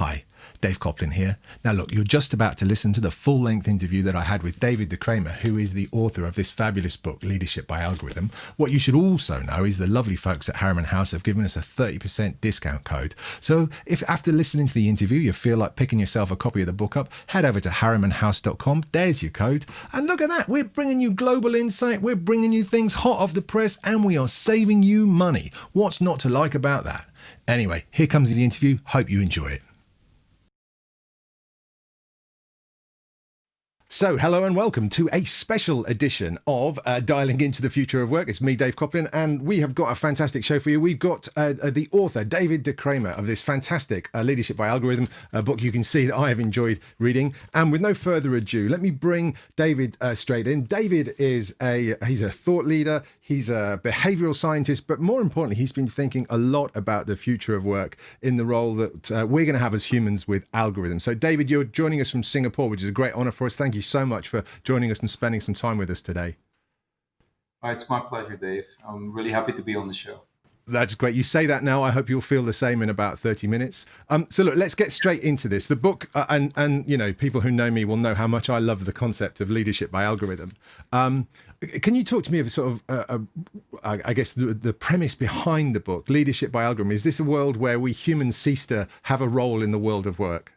Hi, Dave Coplin here. Now look, you're just about to listen to the full-length interview that I had with David De Cremer, who is the author of this fabulous book, Leadership by Algorithm. What you should also know is the lovely folks at Harriman House have given us a 30% discount code. So if after listening to the interview you feel like picking yourself a copy of the book up, head over to harrimanhouse.com. There's your code. And look at that, we're bringing you global insight, we're bringing you things hot off the press, and we are saving you money. What's not to like about that? Anyway, here comes the interview. Hope you enjoy it. So, hello and welcome to a special edition of Dialing into the Future of Work. It's me, Dave Coplin, and we have got a fantastic show for you. We've got the author, David De Cremer, of this fantastic Leadership by Algorithm book you can see that I have enjoyed reading. And with no further ado, let me bring David straight in. David is he's a thought leader, he's a behavioral scientist, but more importantly, he's been thinking a lot about the future of work in the role that we're going to have as humans with algorithms. So, David, you're joining us from Singapore, which is a great honor for us. Thank you so much for joining us and spending some time with us today. It's my pleasure, Dave. I'm really happy to be on the show. That's great. You say that now. I hope you'll feel the same in about 30 minutes. So look, let's get straight into this. The book, and you know, people who know me will know how much I love the concept of leadership by algorithm. Can you talk to me of sort of, I guess, the premise behind the book, Leadership by Algorithm? Is this a world where we humans cease to have a role in the world of work?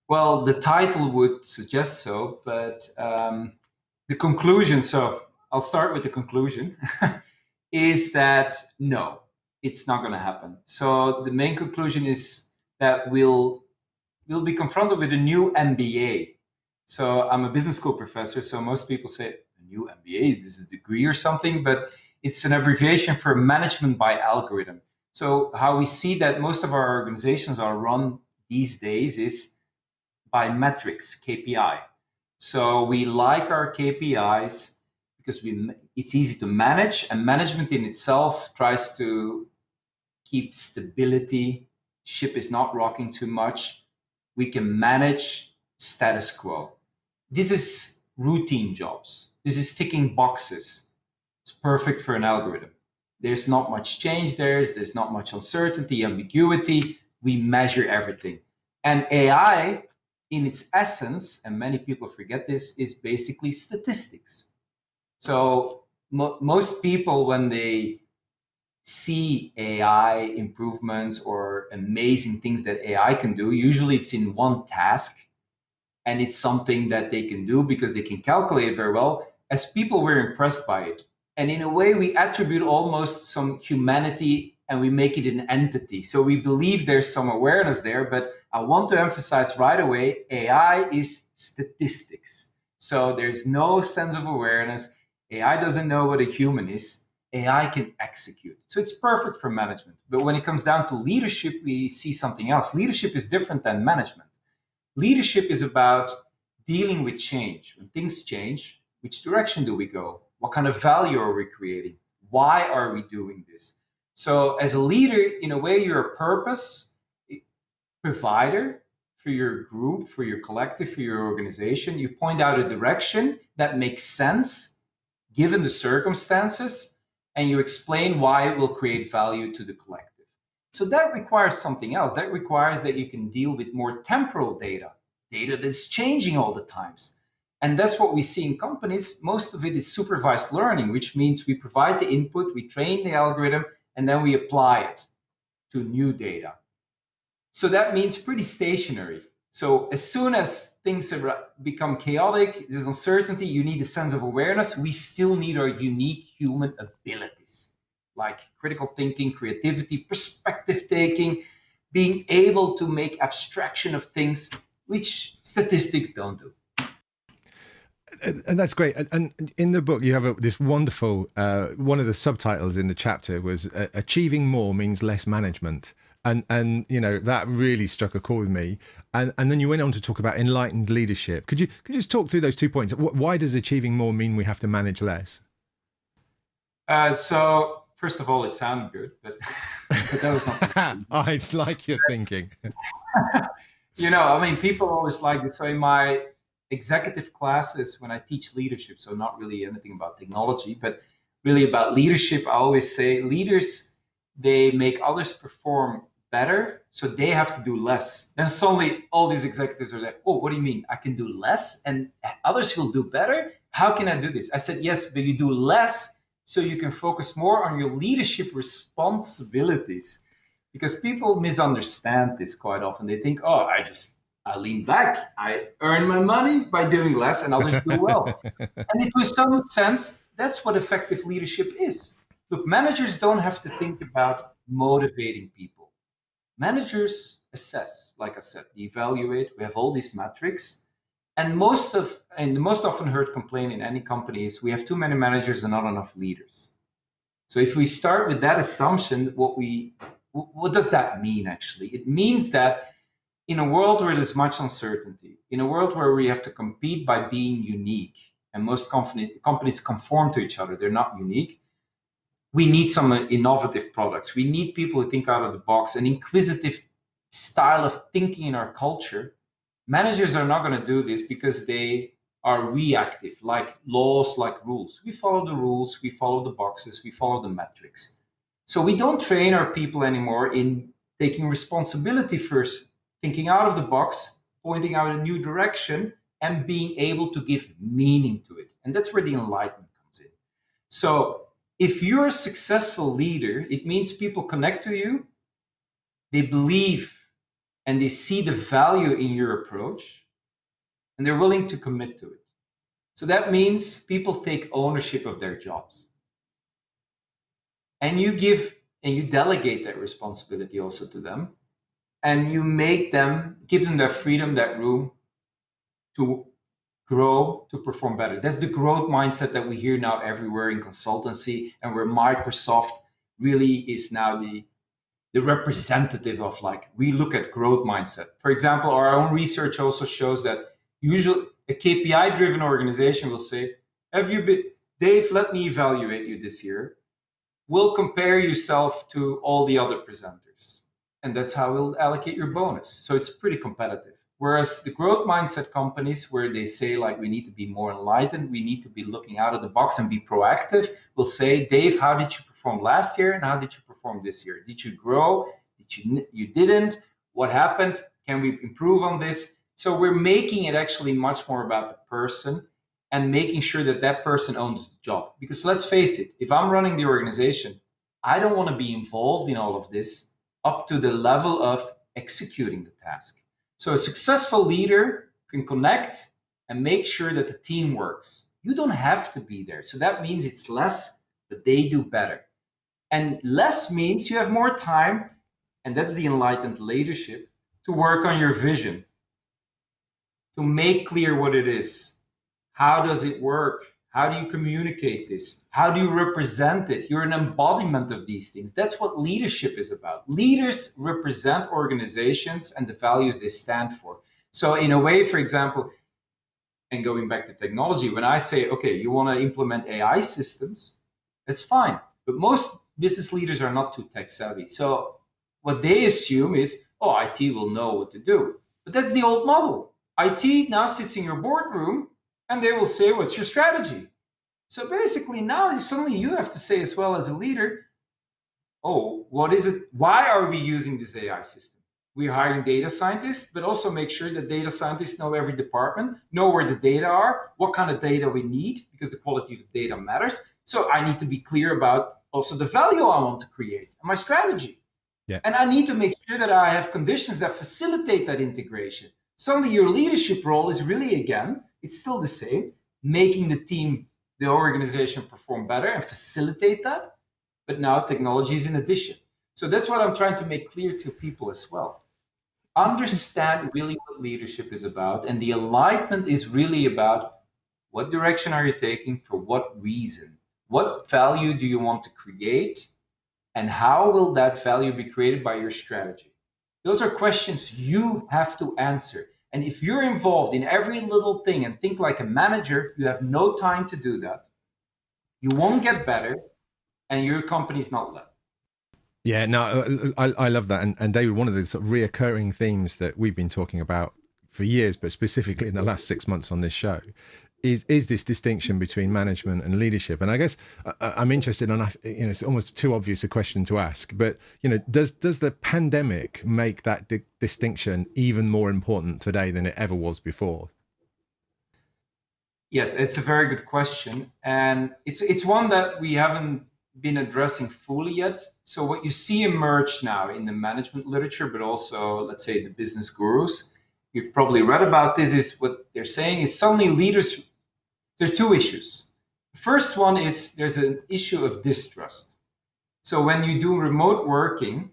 Well, the title would suggest so, but the conclusion, so I'll start with the conclusion, is that no, it's not going to happen. So the main conclusion is that we'll be confronted with a new MBA. So I'm a business school professor, so most people say a new MBA, is this a degree or something? But it's an abbreviation for management by algorithm. So how we see that most of our organizations are run these days is by metrics, KPI. So we like our KPIs because it's easy to manage, and management in itself tries to keep stability. Ship is not rocking too much. We can manage status quo. This is routine jobs. This is ticking boxes. It's perfect for an algorithm. There's not much change there. There's not much uncertainty, ambiguity. We measure everything. And AI, in its essence, and many people forget this, is basically statistics. So most people, when they see AI improvements or amazing things that AI can do, usually it's in one task, and it's something that they can do because they can calculate very well. As people, we're impressed by it. And in a way, we attribute almost some humanity and we make it an entity. So we believe there's some awareness there, but I want to emphasize right away, AI is statistics. So there's no sense of awareness. AI doesn't know what a human is. AI can execute. So it's perfect for management. But when it comes down to leadership, we see something else. Leadership is different than management. Leadership is about dealing with change. When things change, which direction do we go? What kind of value are we creating? Why are we doing this? So as a leader, in a way, you're a purpose provider for your group, for your collective, for your organization. You point out a direction that makes sense given the circumstances, and you explain why it will create value to the collective. So that requires something else. That requires that you can deal with more temporal data that is changing all the times. And that's what we see in companies. Most of it is supervised learning, which means we provide the input, we train the algorithm, and then we apply it to new data. So that means pretty stationary. So as soon as things become chaotic, there's uncertainty, you need a sense of awareness. We still need our unique human abilities, like critical thinking, creativity, perspective taking, being able to make abstraction of things, which statistics don't do. And that's great. And in the book, you have this wonderful, one of the subtitles in the chapter was achieving more means less management. And you know, that really struck a chord with me. And then you went on to talk about enlightened leadership. Could you just talk through those 2 points? Why does achieving more mean we have to manage less? So first of all, it sounded good, but that was not. I like your thinking. You know, I mean, people always like it. So in my executive classes, when I teach leadership, so not really anything about technology, but really about leadership, I always say leaders, they make others perform better, so they have to do less. Then suddenly all these executives are like, oh, what do you mean? I can do less and others will do better? How can I do this? I said, yes, but you do less so you can focus more on your leadership responsibilities. Because people misunderstand this quite often. They think, oh, I lean back. I earn my money by doing less and others do well. And to some sense, that's what effective leadership is. Look, managers don't have to think about motivating people. Managers assess, like I said, they evaluate. We have all these metrics. And the most often heard complaint in any company is we have too many managers and not enough leaders. So if we start with that assumption, what does that mean actually? It means that in a world where there's much uncertainty, in a world where we have to compete by being unique, and most companies conform to each other, they're not unique, we need some innovative products. We need people who think out of the box, an inquisitive style of thinking in our culture. Managers are not going to do this because they are reactive, like laws, like rules. We follow the rules, we follow the boxes, we follow the metrics. So we don't train our people anymore in taking responsibility first, thinking out of the box, pointing out a new direction, and being able to give meaning to it. And that's where the enlightenment comes in. So if you're a successful leader, it means people connect to you, they believe and they see the value in your approach, and they're willing to commit to it. So that means people take ownership of their jobs. And you delegate that responsibility also to them. And you give them that freedom, that room to grow, to perform better. That's the growth mindset that we hear now everywhere in consultancy, and where Microsoft really is now the representative of, like, we look at growth mindset. For example, our own research also shows that usually a KPI driven organization will say, Dave, let me evaluate you this year. We'll compare yourself to all the other presenters. And that's how we'll allocate your bonus. So it's pretty competitive. Whereas the growth mindset companies, where they say, like, we need to be more enlightened, we need to be looking out of the box and be proactive, will say, Dave, how did you perform last year and how did you perform this year? Did you grow? You didn't? What happened? Can we improve on this? So we're making it actually much more about the person and making sure that that person owns the job. Because let's face it, if I'm running the organization, I don't want to be involved in all of this up to the level of executing the task. So a successful leader can connect and make sure that the team works. You don't have to be there. So that means it's less, but they do better. And less means you have more time, and that's the enlightened leadership, to work on your vision, to make clear what it is. How does it work? How do you communicate this? How do you represent it? You're an embodiment of these things. That's what leadership is about. Leaders represent organizations and the values they stand for. So in a way, for example, and going back to technology, when I say, okay, you want to implement AI systems, that's fine. But most business leaders are not too tech savvy. So what they assume is, oh, IT will know what to do. But that's the old model. IT now sits in your boardroom and they will say, what's your strategy? So basically now suddenly you have to say as well as a leader, oh, what is it? Why are we using this AI system? We're hiring data scientists, but also make sure that data scientists know every department, know where the data are, what kind of data we need, because the quality of the data matters. So I need to be clear about also the value I want to create and my strategy. Yeah. And I need to make sure that I have conditions that facilitate that integration. Suddenly your leadership role is really, again, it's still the same, making the team, the organization perform better and facilitate that. But now technology is in addition. So that's what I'm trying to make clear to people as well. Understand really what leadership is about. And the enlightenment is really about what direction are you taking, for what reason? What value do you want to create? And how will that value be created by your strategy? Those are questions you have to answer. And if you're involved in every little thing and think like a manager, you have no time to do that. You won't get better, and your company's not led. Yeah, no, I love that. And David, one of the sort of reoccurring themes that we've been talking about for years, but specifically in the last 6 months on this show, is this distinction between management and leadership. And I guess I'm interested in, it's almost too obvious a question to ask, but does the pandemic make that distinction even more important today than it ever was before? Yes, it's a very good question, and it's one that we haven't been addressing fully yet. So what you see emerge now in the management literature, but also, let's say, the business gurus, you've probably read about this, is what they're saying is suddenly leaders, there are two issues. The first one is there's an issue of distrust. So when you do remote working,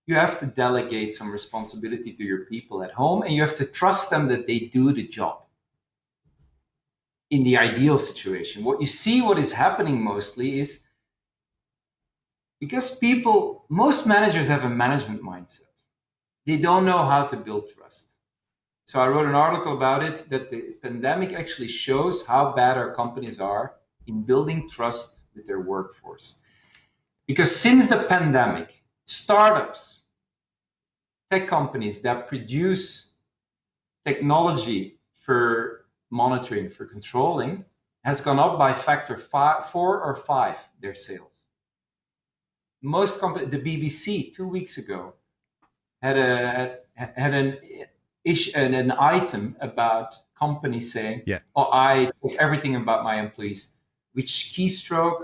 you have to delegate some responsibility to your people at home, and you have to trust them that they do the job. In the ideal situation, what you see, what is happening mostly is because most managers have a management mindset. They don't know how to build trust. So I wrote an article about it, that the pandemic actually shows how bad our companies are in building trust with their workforce. Because since the pandemic, startups, tech companies that produce technology for monitoring, for controlling, has gone up by factor 4 or 5, their sales. Most companies, the BBC 2 weeks ago had an item about companies saying, "Oh, I check everything about my employees, which keystroke,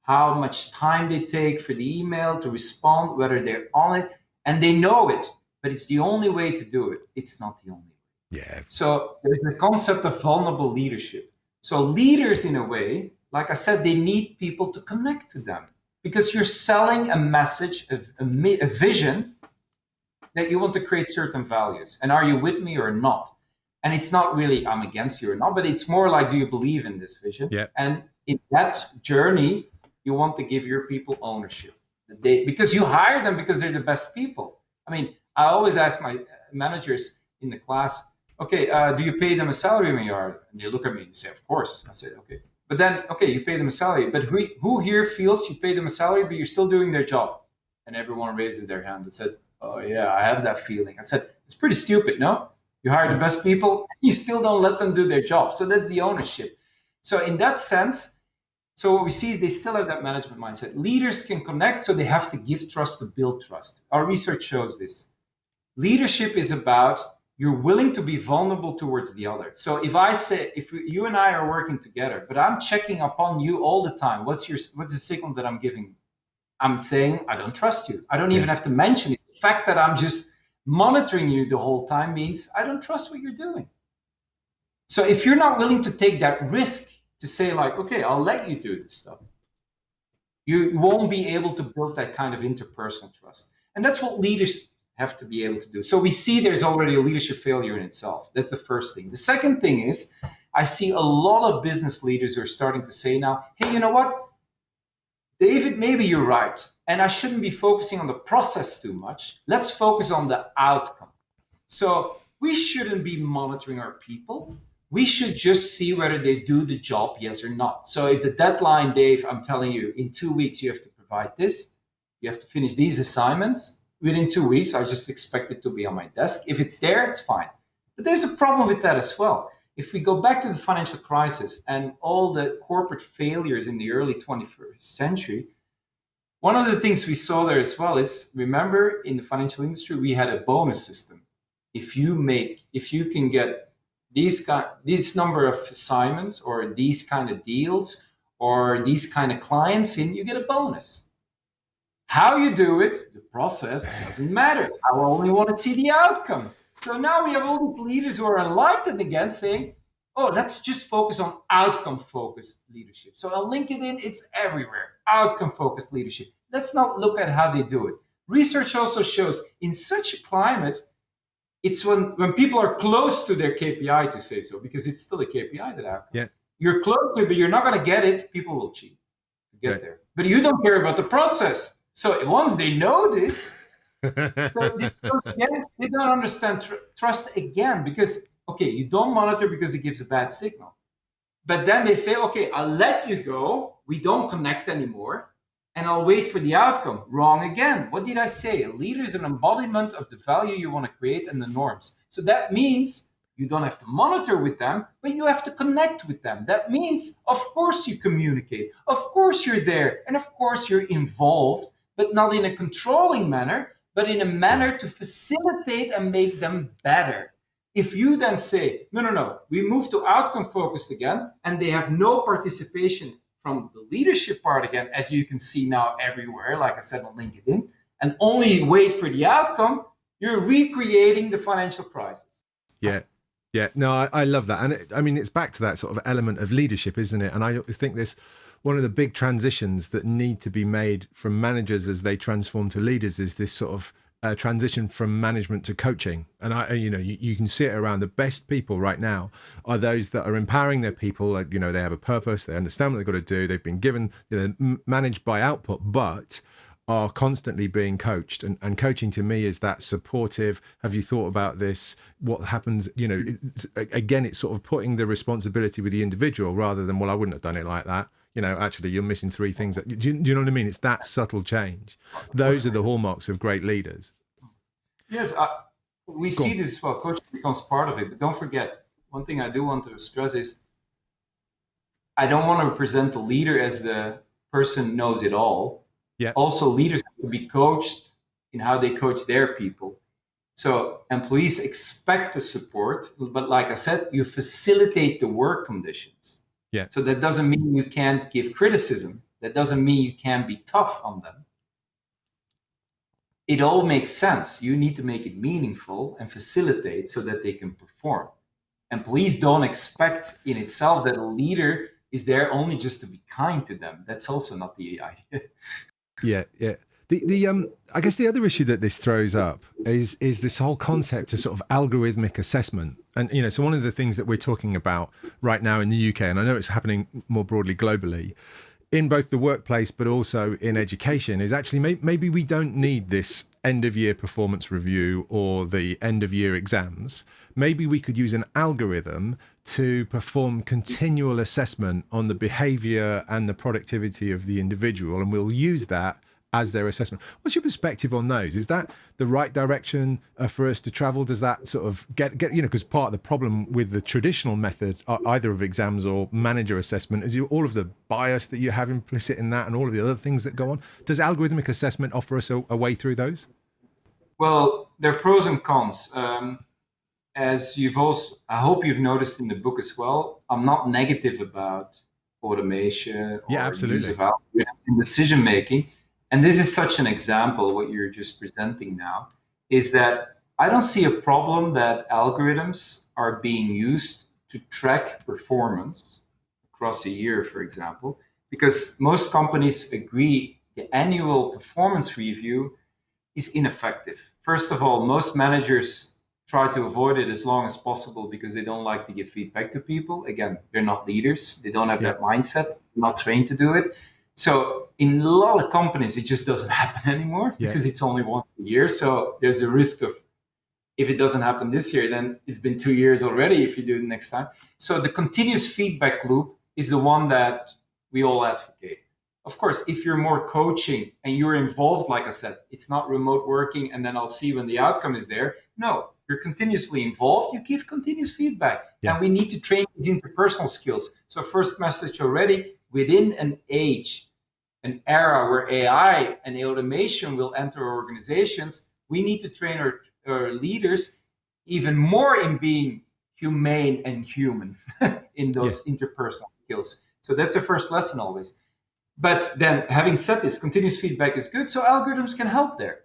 how much time they take for the email to respond, whether they're on it, and they know it, but it's the only way to do it. It's not the only way." Yeah. So there's a concept of vulnerable leadership. So leaders, in a way, like I said, they need people to connect to them, because you're selling a message, a vision that you want to create certain values. And are you with me or not? And it's not really I'm against you or not, but it's more like, do you believe in this vision? Yeah. And in that journey, you want to give your people ownership. Because you hire them because they're the best people. I mean, I always ask my managers in the class, okay, do you pay them a salary when you are? And they look at me and say, of course. I said, okay. But then, okay, you pay them a salary. But who here feels you pay them a salary, but you're still doing their job? And everyone raises their hand that says, oh, yeah, I have that feeling. I said, it's pretty stupid, no? You hire the best people, you still don't let them do their job. So that's the ownership. So in that sense, so what we see is they still have that management mindset. Leaders can connect, so they have to give trust to build trust. Our research shows this. Leadership is about you're willing to be vulnerable towards the other. So if you and I are working together, but I'm checking upon you all the time, what's the signal that I'm giving? I'm saying I don't trust you. I don't even have to mention it. The fact that I'm just monitoring you the whole time means I don't trust what you're doing. So if you're not willing to take that risk to say, like, okay, I'll let you do this stuff, you won't be able to build that kind of interpersonal trust. And that's what leaders have to be able to do. So we see there's already a leadership failure in itself. That's the first thing. The second thing is I see a lot of business leaders who are starting to say now, hey, you know what? David, maybe you're right. And I shouldn't be focusing on the process too much. Let's focus on the outcome. So we shouldn't be monitoring our people. We should just see whether they do the job, yes or not. So if the deadline, Dave, I'm telling you, in 2 weeks, you have to provide this, you have to finish these assignments. Within 2 weeks, I just expect it to be on my desk. If it's there, it's fine. But there's a problem with that as well. If we go back to the financial crisis and all the corporate failures in the early 21st century, one of the things we saw there as well is, remember, in the financial industry, we had a bonus system. If you can get these number of assignments or these kind of deals or these kind of clients in, you get a bonus. How you do it, the process, doesn't matter. I only want to see the outcome. So now we have all these leaders who are enlightened again saying, oh, let's just focus on outcome-focused leadership. So on LinkedIn, it's everywhere, outcome-focused leadership. Let's not look at how they do it. Research also shows in such a climate, it's when people are close to their KPI, to say so, because it's still a KPI, that outcome. Yeah. You're close to it, but you're not going to get it. People will cheat to get there. But you don't care about the process. So once they know this, again, they don't understand trust again, because, okay, you don't monitor because it gives a bad signal. But then they say, okay, I'll let you go. We don't connect anymore. And I'll wait for the outcome. Wrong again. What did I say? A leader is an embodiment of the value you want to create and the norms. So that means You don't have to monitor with them, but you have to connect with them. That means, of course, you communicate. Of course, you're there. And of course, you're involved, but not in a controlling manner, but in a manner to facilitate and make them better. If you then say, no, no, no, we move to outcome focused again, and they have no participation from the leadership part again, as you can see now everywhere, like I said on LinkedIn, and only wait for the outcome, you're recreating the financial crisis. Yeah. Yeah, no, I love that. And I mean, it's back to that sort of element of leadership, isn't it? And I think this, one of the big transitions that need to be made from managers as they transform to leaders is this sort of transition from management to coaching. And you can see it around. The best people right now are those that are empowering their people. Like, they have a purpose, they understand what they've got to do. They've been given, managed by output, but are constantly being coached, and coaching to me is that supportive. Have you thought about this? What happens? Again, it's sort of putting the responsibility with the individual rather than, well, I wouldn't have done it like that. Actually, you're missing three things. Do you know what I mean? It's that subtle change. Those are the hallmarks of great leaders. Yes, we see this as well. Coaching becomes part of it, but don't forget, one thing I do want to stress is I don't want to present the leader as the person who knows it all. Yeah. Also, leaders have to be coached in how they coach their people. So employees expect the support, but like I said, you facilitate the work conditions. Yeah. So that doesn't mean you can't give criticism. That doesn't mean you can't be tough on them. It all makes sense. You need to make it meaningful and facilitate so that they can perform. Employees don't expect in itself that a leader is there only just to be kind to them. That's also not the idea. Yeah, yeah. I guess the other issue that this throws up is this whole concept of sort of algorithmic assessment. And, so one of the things that we're talking about right now in the UK, and I know it's happening more broadly globally, in both the workplace, but also in education, is actually maybe we don't need this end of year performance review or the end of year exams. Maybe we could use an algorithm to perform continual assessment on the behavior and the productivity of the individual, and we'll use that as their assessment. What's your perspective on those? Is that the right direction for us to travel? Does that sort of get because part of the problem with the traditional method, either of exams or manager assessment, is all of the bias that you have implicit in that and all of the other things that go on. Does algorithmic assessment offer us a way through those? Well, there are pros and cons. As I hope you've noticed in the book as well, I'm not negative about automation or use of algorithms in decision making. And this is such an example, what you're just presenting now, is that I don't see a problem that algorithms are being used to track performance across a year, for example, because most companies agree the annual performance review is ineffective. First of all, most managers try to avoid it as long as possible because they don't like to give feedback to people. Again, they're not leaders. They don't have that mindset, not trained to do it. So in a lot of companies, it just doesn't happen anymore because it's only once a year. So there's a risk of, if it doesn't happen this year, then it's been 2 years already if you do it next time. So the continuous feedback loop is the one that we all advocate. Of course, if you're more coaching and you're involved, like I said, it's not remote working and then I'll see when the outcome is there. No, you're continuously involved. You give continuous feedback. And we need to train these interpersonal skills. So first message already, within an age, an era where AI and automation will enter organizations, we need to train our leaders even more in being humane and human in those interpersonal skills. So that's the first lesson always. But then having said this, continuous feedback is good. So algorithms can help there.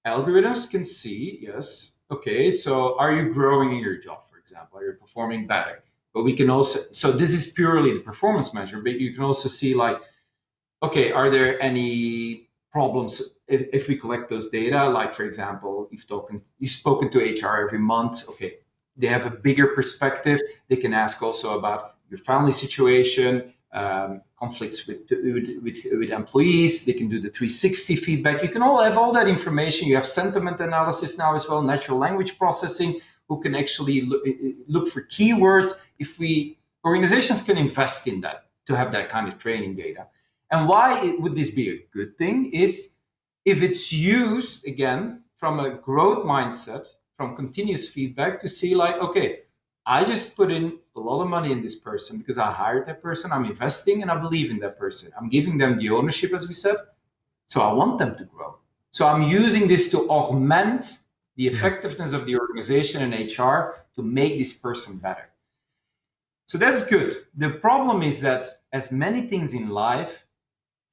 Algorithms can see, yes, okay, so are you growing in your job, for example? Are you performing better? But we can also, so this is purely the performance measure, but you can also see like, okay, are there any problems if we collect those data? Like, for example, you've spoken to HR every month. Okay, they have a bigger perspective. They can ask also about your family situation, conflicts with employees. They can do the 360 feedback. You can all have all that information. You have sentiment analysis now as well, natural language processing, who can actually look for keywords. Organizations can invest in that to have that kind of training data. And why would this be a good thing is if it's used, again, from a growth mindset, from continuous feedback to see like, okay, I just put in a lot of money in this person because I hired that person. I'm investing and I believe in that person. I'm giving them the ownership, as we said. So I want them to grow. So I'm using this to augment the effectiveness of the organization and HR to make this person better. So that's good. The problem is that, as many things in life,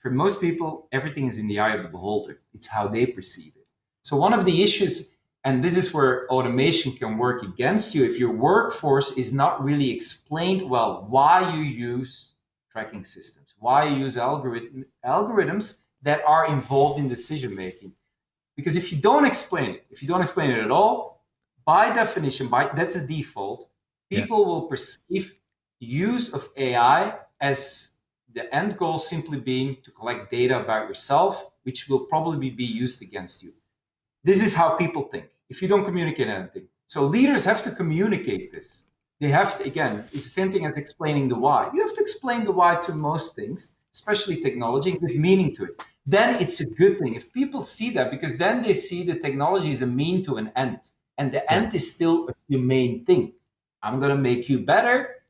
for most people, everything is in the eye of the beholder. It's how they perceive it. So one of the issues, and this is where automation can work against you, if your workforce is not really explained well why you use tracking systems, why you use algorithms that are involved in decision making. Because if you don't explain it at all, by definition, that's a default, people will perceive use of AI as the end goal simply being to collect data about yourself, which will probably be used against you. This is how people think if you don't communicate anything. So leaders have to communicate this. They have to, again, it's the same thing as explaining the why. You have to explain the why to most things, especially technology, and give meaning to it. Then it's a good thing if people see that, because then they see the technology is a mean to an end. And the end is still a humane thing. I'm going to make you better.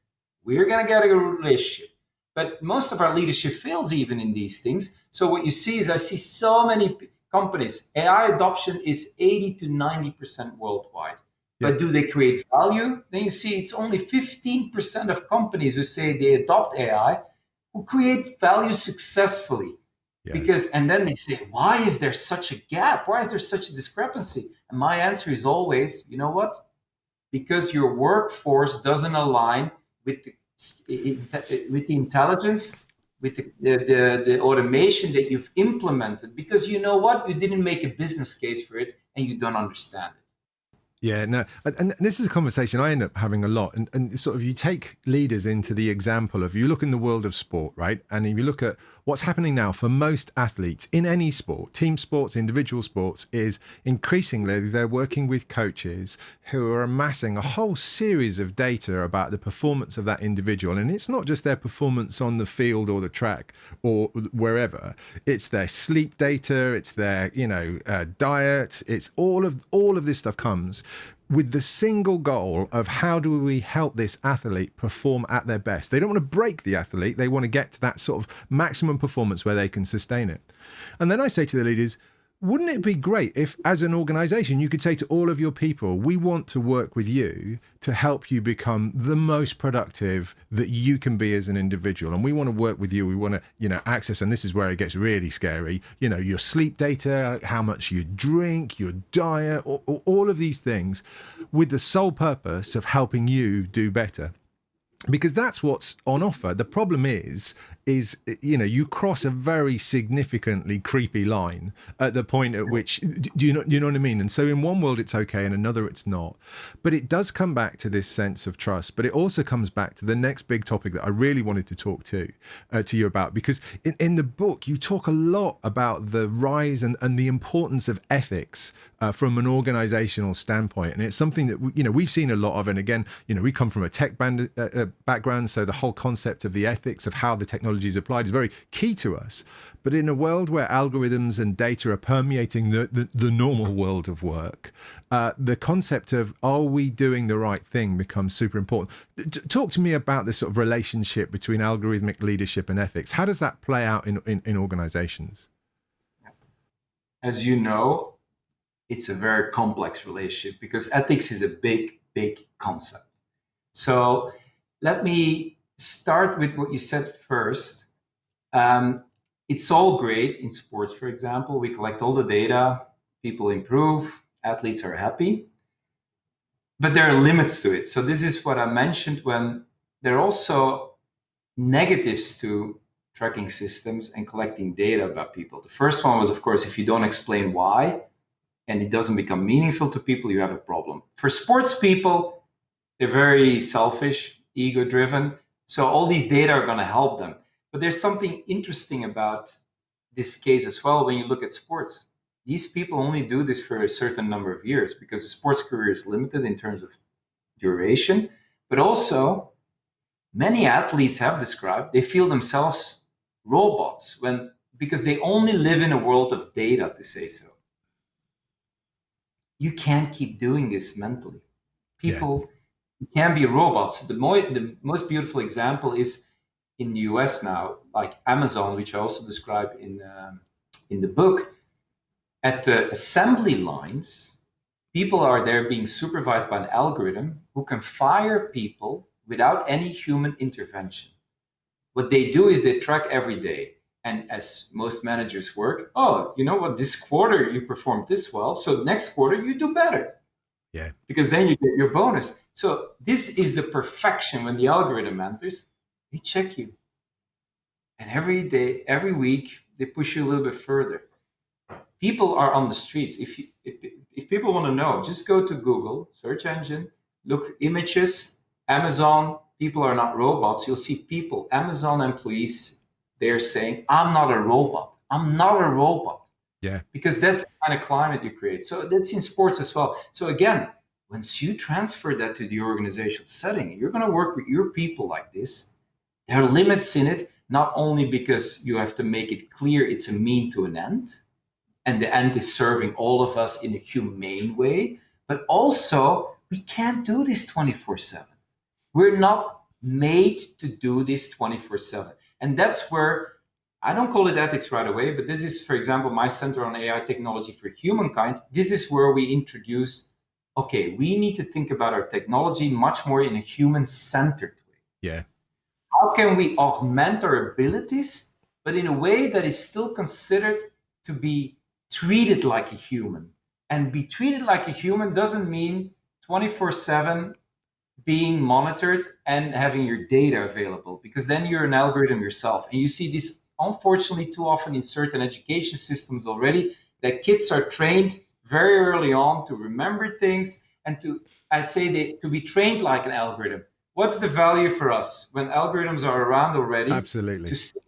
We're going to get a relationship. But most of our leadership fails even in these things. So what you see is I see so many companies, AI adoption is 80 to 90% worldwide. But do they create value? Then you see it's only 15% of companies who say they adopt AI who create value successfully. Because, and then they say, why is there such a gap? Why is there such a discrepancy? And my answer is always, you know what? Because your workforce doesn't align with the intelligence, with the automation that you've implemented, because you know what? You didn't make a business case for it and you don't understand it. Yeah, no, and this is a conversation I end up having a lot. And sort of you take leaders into the example of, you look in the world of sport, right? And if you look at what's happening now for most athletes in any sport, team sports, individual sports, is increasingly they're working with coaches who are amassing a whole series of data about the performance of that individual. And it's not just their performance on the field or the track or wherever. It's their sleep data, it's their, diet, it's all of this stuff comes with the single goal of how do we help this athlete perform at their best. They don't want to break the athlete. They want to get to that sort of maximum performance where they can sustain it. And then I say to the leaders, wouldn't it be great if, as an organization, you could say to all of your people, we want to work with you to help you become the most productive that you can be as an individual. And we want to work with you. We want to, access, and this is where it gets really scary, your sleep data, how much you drink, your diet, all of these things with the sole purpose of helping you do better. Because that's what's on offer. The problem is you cross a very significantly creepy line at the point at which, do you know what I mean? And so in one world it's okay, in another it's not. But it does come back to this sense of trust. But it also comes back to the next big topic that I really wanted to talk to you about, because in the book you talk a lot about the rise and the importance of ethics from an organizational standpoint. And it's something that we've seen a lot of. And again, we come from a tech background, so the whole concept of the ethics of how the technology is applied is very key to us. But in a world where algorithms and data are permeating the normal world of work, the concept of are we doing the right thing becomes super important. Talk to me about this sort of relationship between algorithmic leadership and ethics. How does that play out in organizations? As you know, it's a very complex relationship because ethics is a big, big concept. So let me start with what you said first. It's all great in sports, for example. We collect all the data, people improve, athletes are happy. But there are limits to it. So this is what I mentioned when there are also negatives to tracking systems and collecting data about people. The first one was, of course, if you don't explain why and it doesn't become meaningful to people, you have a problem. For sports people, they're very selfish, ego-driven. So all these data are going to help them. But there's something interesting about this case as well when you look at sports. These people only do this for a certain number of years because the sports career is limited in terms of duration. But also, many athletes have described they feel themselves robots because they only live in a world of data, to say so. You can't keep doing this mentally. People We can be robots. The most beautiful example is in the US now, like Amazon, which I also describe in the book. At the assembly lines, people are there being supervised by an algorithm who can fire people without any human intervention. What they do is they track every day. And as most managers work, oh, you know what, this quarter you performed this well, so next quarter you do better Yeah. because then you get your bonus. So this is the perfection when the algorithm enters, they check you. And every day, every week, they push you a little bit further. People are on the streets. If people want to know, just go to Google search engine, look images, Amazon. People are not robots. You'll see people, Amazon employees. They're saying, "I'm not a robot. I'm not a robot," Yeah. because that's the kind of climate you create. So that's in sports as well. So again, once you transfer that to the organizational setting, you're going to work with your people like this. There are limits in it, not only because you have to make it clear it's a mean to an end, and the end is serving all of us in a humane way, but also we can't do this 24/7. We're not made to do this 24/7. And that's where I don't call it ethics right away, but this is, for example, my Center on AI Technology for Humankind. This is where we introduce, okay, we need to think about our technology much more in a human centered way. Yeah. How can we augment our abilities, but in a way that is still considered to be treated like a human? And be treated like a human doesn't mean 24/7 being monitored and having your data available, because then you're an algorithm yourself. And you see this unfortunately too often in certain education systems already, that kids are trained very early on to remember things and to, I say, to be trained like an algorithm. What's the value for us when algorithms are around already Absolutely. to still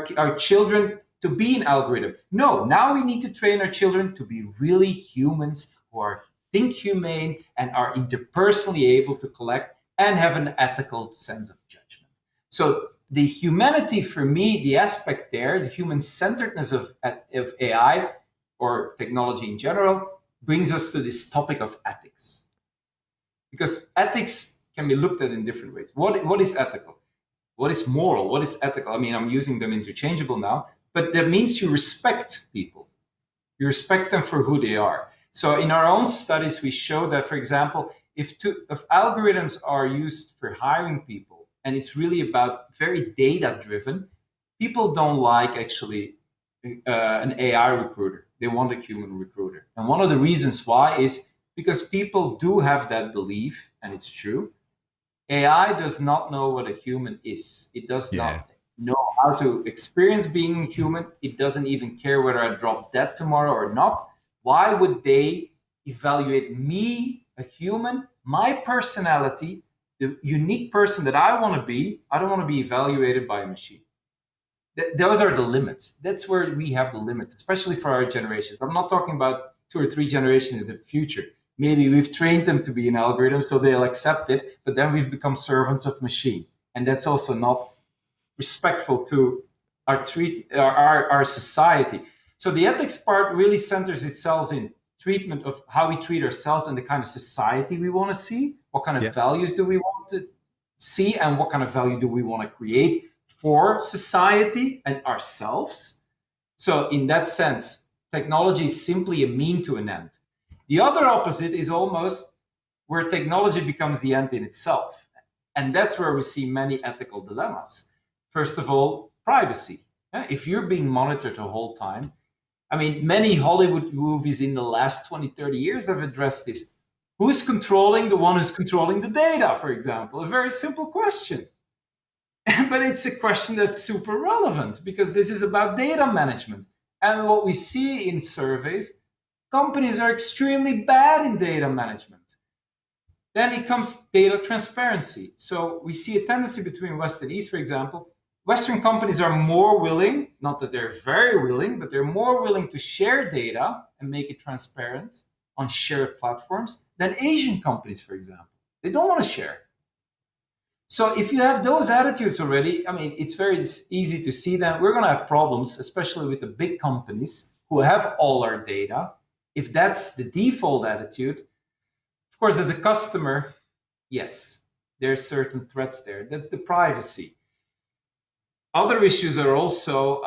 train our children to be an algorithm? No, now we need to train our children to be really humans who are think humane and are interpersonally able to collect and have an ethical sense of judgment. So the humanity for me, the aspect there, the human centeredness of AI or technology in general, brings us to this topic of ethics. Because ethics can be looked at in different ways. What is ethical? What is moral? What is ethical? I mean, I'm using them interchangeable now, but that means you respect people. You respect them for who they are. So in our own studies, we show that, for example, if algorithms are used for hiring people, and it's really about very data driven, people don't like actually an AI recruiter. They want a human recruiter. And one of the reasons why is because people do have that belief, and it's true. AI does not know what a human is. It does Yeah. not know how to experience being human. It doesn't even care whether I drop dead tomorrow or not. Why would they evaluate me, a human, my personality, the unique person that I want to be? I don't want to be evaluated by a machine. Those are the limits. That's where we have the limits, especially for our generations. I'm not talking about 2 or 3 generations in the future. Maybe we've trained them to be an algorithm, so they'll accept it, but then we've become servants of machine. And that's also not respectful to our society. So the ethics part really centers itself in treatment of how we treat ourselves and the kind of society we want to see. What kind of Yeah. values do we want to see, and what kind of value do we want to create for society and ourselves? So in that sense, technology is simply a mean to an end. The other opposite is almost where technology becomes the end in itself. And that's where we see many ethical dilemmas. First of all, privacy. If you're being monitored the whole time, I mean, many Hollywood movies in the last 20, 30 years have addressed this. Who's controlling the one who's controlling the data, for example? A very simple question. But it's a question that's super relevant because this is about data management. And what we see in surveys, companies are extremely bad in data management. Then it comes data transparency. So we see a tendency between West and East, for example. Western companies are more willing, not that they're very willing, but they're more willing to share data and make it transparent on shared platforms than Asian companies, for example. They don't want to share. So if you have those attitudes already, I mean, it's very easy to see that we're going to have problems, especially with the big companies who have all our data. If that's the default attitude, of course, as a customer, Yes, there are certain threats there. That's the privacy. Other issues are also,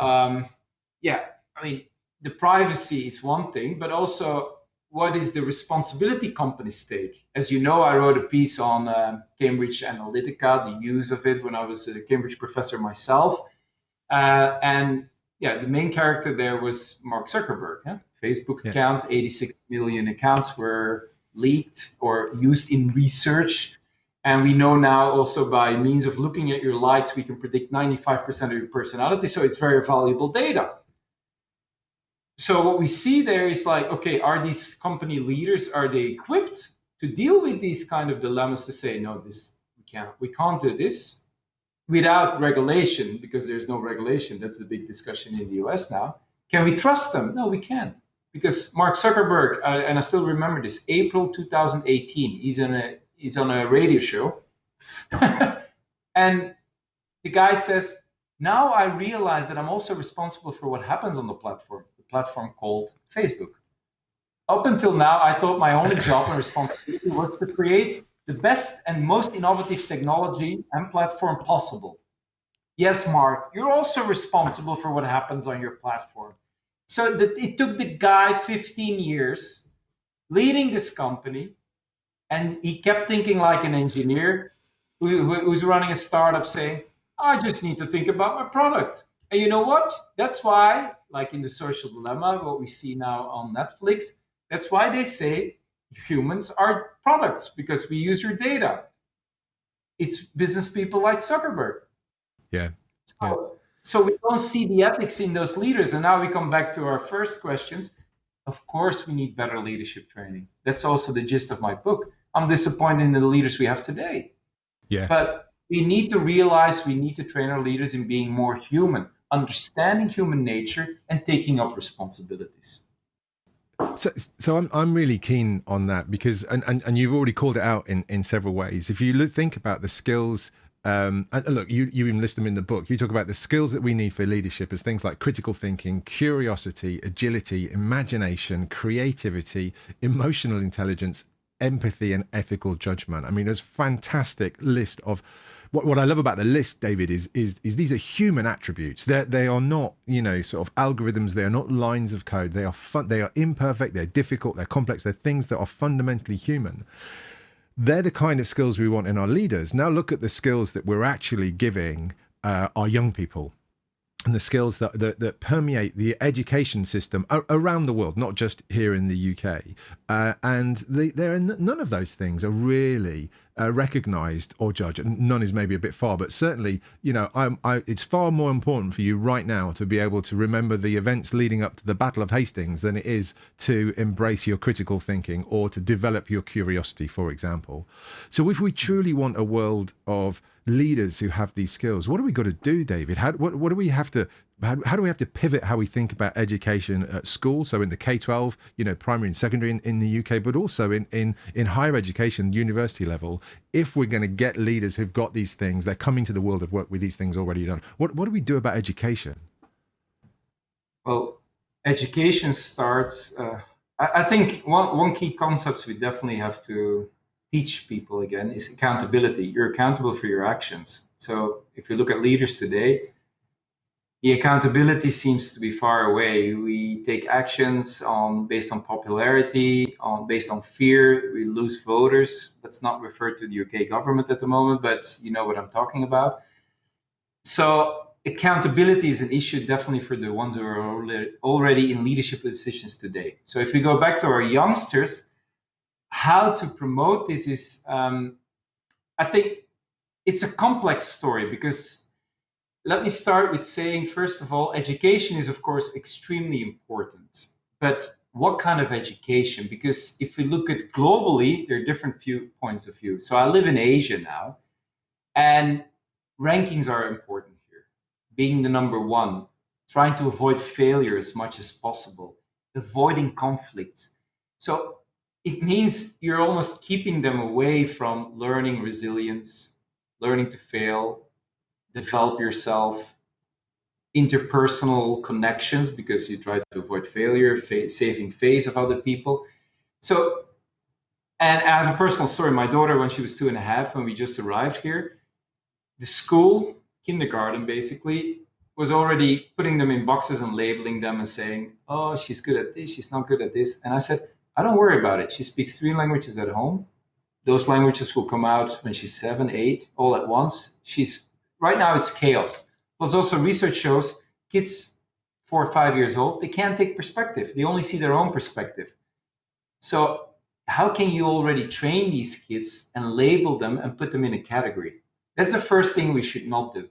yeah, I mean, the privacy is one thing, but also what is the responsibility companies take? As you know, I wrote a piece on Cambridge Analytica, the use of it when I was a Cambridge professor myself. And yeah, the main character there was Mark Zuckerberg. Yeah? Facebook account, 86 million accounts were leaked or used in research. And we know now also by means of looking at your likes, we can predict 95% of your personality. So it's very valuable data. So what we see there is like, okay, are these company leaders, are they equipped to deal with these kind of dilemmas to say, no, this we can't do this without regulation, because there's no regulation. That's the big discussion in the US now. Can we trust them? No, we can't. Because Mark Zuckerberg, and I still remember this, April 2018, he's on a radio show. And the guy says, now I realize that I'm also responsible for what happens on the platform called Facebook. Up until now, I thought my only job and responsibility was to create the best and most innovative technology and platform possible. Yes, Mark, you're also responsible for what happens on your platform. So it took the guy 15 years leading this company, and he kept thinking like an engineer who's running a startup saying, I just need to think about my product. And you know what? That's why, like in The Social Dilemma, what we see now on Netflix, that's why they say humans are products, because we use your data. It's business people like Zuckerberg. Yeah. So we don't see the ethics in those leaders. And now we come back to our first questions. Of course, we need better leadership training. That's also the gist of my book. I'm disappointed in the leaders we have today. Yeah. But we need to realize we need to train our leaders in being more human, understanding human nature, and taking up responsibilities. So I'm really keen on that, because and you've already called it out in several ways. If you think about the skills, and look, you even list them in the book. You talk about the skills that we need for leadership as things like critical thinking, curiosity, agility, imagination, creativity, emotional intelligence, empathy, and ethical judgment. I mean, there's a fantastic list of. What I love about the list, David, is these are human attributes. They are not, sort of algorithms. They are not lines of code. They are they are imperfect. They're difficult. They're complex. They're things that are fundamentally human. They're the kind of skills we want in our leaders. Now look at the skills that we're actually giving our young people, and the skills that permeate the education system around the world, not just here in the UK. And none of those things are really recognised or judged. None is maybe a bit far, but certainly, it's far more important for you right now to be able to remember the events leading up to the Battle of Hastings than it is to embrace your critical thinking or to develop your curiosity, for example. So if we truly want a world of leaders who have these skills, what do we got to do, David? What do we have to how do we have to pivot how we think about education at school, so in the K-12, primary and secondary in the UK, but also in higher education, university level, if we're going to get leaders who've got these things, they're coming to the world of work with these things already done. What do we do about education? Well, education starts, I think one key concept we definitely have to teach people again is accountability. You're accountable for your actions. So if you look at leaders today, the accountability seems to be far away. We take actions based on popularity, based on fear. We lose voters. Let's not refer to the UK government at the moment, but you know what I'm talking about. So accountability is an issue definitely for the ones who are already in leadership positions today. So if we go back to our youngsters, how to promote this is, I think it's a complex story, because let me start with saying, first of all, education is, of course, extremely important. But what kind of education? Because if we look at globally, there are different points of view. So I live in Asia now, and rankings are important here. Being the number one, trying to avoid failure as much as possible, avoiding conflicts. So it means you're almost keeping them away from learning resilience, learning to fail, develop yourself, interpersonal connections, because you try to avoid failure, saving face of other people. So And I have a personal story. My daughter, when she was 2.5, when we just arrived here, the school, kindergarten basically, was already putting them in boxes and labeling them and saying, oh, she's good at this, she's not good at this. And I said, I don't worry about it. She speaks 3 languages at home. Those languages will come out when she's 7, 8, all at once. Right now it's chaos. Plus also research shows kids 4 or 5 years old, they can't take perspective. They only see their own perspective. So how can you already train these kids and label them and put them in a category? That's the first thing we should not do.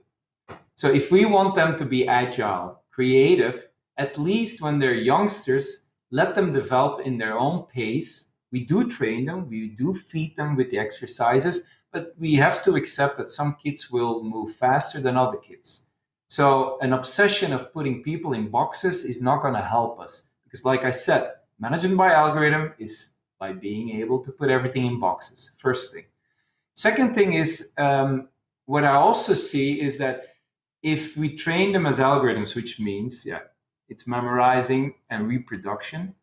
So if we want them to be agile, creative, at least when they're youngsters, let them develop in their own pace. We do train them, we do feed them with the exercises, but we have to accept that some kids will move faster than other kids. So an obsession of putting people in boxes is not going to help us. Because like I said, management by algorithm is by being able to put everything in boxes, first thing. Second thing is, what I also see is that if we train them as algorithms, which means, it's memorizing and reproduction,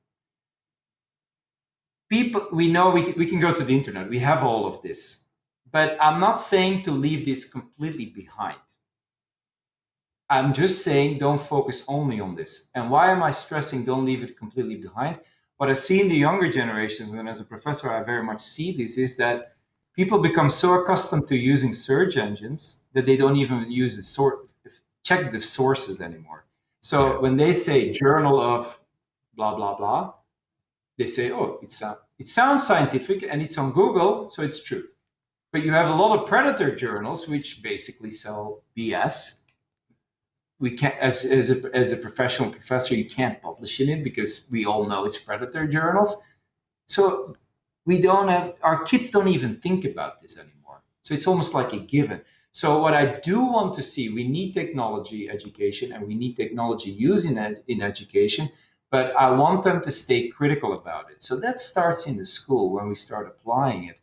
people, we know we can go to the internet, we have all of this. But I'm not saying to leave this completely behind. I'm just saying don't focus only on this. And why am I stressing don't leave it completely behind? What I see in the younger generations, and as a professor, I very much see this, is that people become so accustomed to using search engines that they don't even use check the sources anymore. So when they say journal of blah, blah, blah, they say, oh, it sounds scientific and it's on Google, so it's true. But you have a lot of predator journals which basically sell BS. We can't, as a professional professor, you can't publish in it because we all know it's predator journals. So our kids don't even think about this anymore. So it's almost like a given. So what I do want to see, we need technology education and we need technology use in education, but I want them to stay critical about it. So that starts in the school when we start applying it.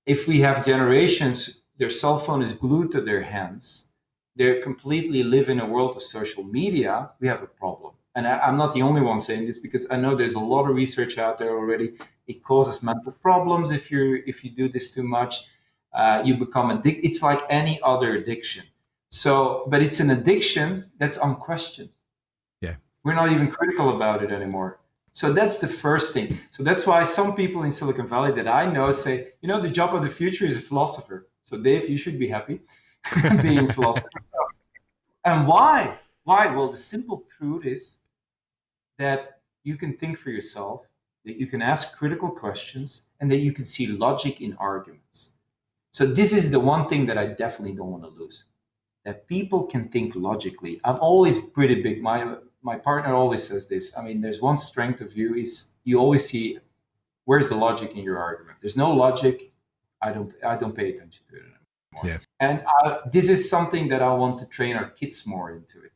If we have generations, their cell phone is glued to their hands, they completely live in a world of social media, we have a problem. And I'm not the only one saying this because I know there's a lot of research out there already. It causes mental problems if you do this too much. You become addicted. It's like any other addiction. So, but it's an addiction that's unquestioned. Yeah. We're not even critical about it anymore. So that's the first thing. So that's why some people in Silicon Valley that I know say, the job of the future is a philosopher. So Dave, you should be happy being a philosopher. And why? Why? Well, the simple truth is that you can think for yourself, that you can ask critical questions, and that you can see logic in arguments. So this is the one thing that I definitely don't want to lose, that people can think logically. I'm always pretty big. My partner always says this. I mean, there's one strength of you is you always see where's the logic in your argument. There's no logic. I don't pay attention to it anymore. Yeah. And this is something that I want to train our kids more into it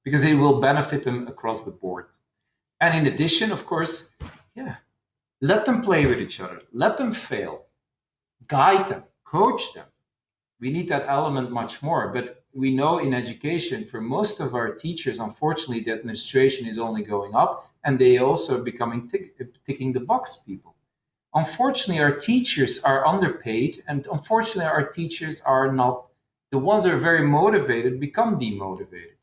because it will benefit them across the board. And in addition, of course, let them play with each other. Let them fail. Guide them. Coach them. We need that element much more. But we know in education, for most of our teachers, unfortunately, the administration is only going up and they also becoming ticking the box people. Unfortunately, our teachers are underpaid, and unfortunately, our teachers are not the ones that are very motivated, become demotivated.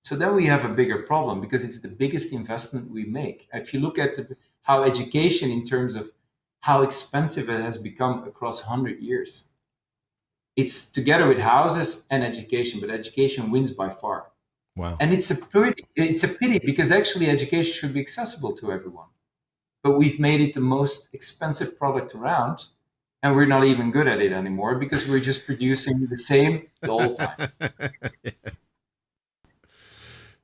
So then we have a bigger problem because it's the biggest investment we make. If you look at how education, in terms of how expensive it has become across 100 years, it's together with houses and education, but education wins by far. Wow. And it's a pity because actually education should be accessible to everyone. But we've made it the most expensive product around, and we're not even good at it anymore because we're just producing the same the whole time.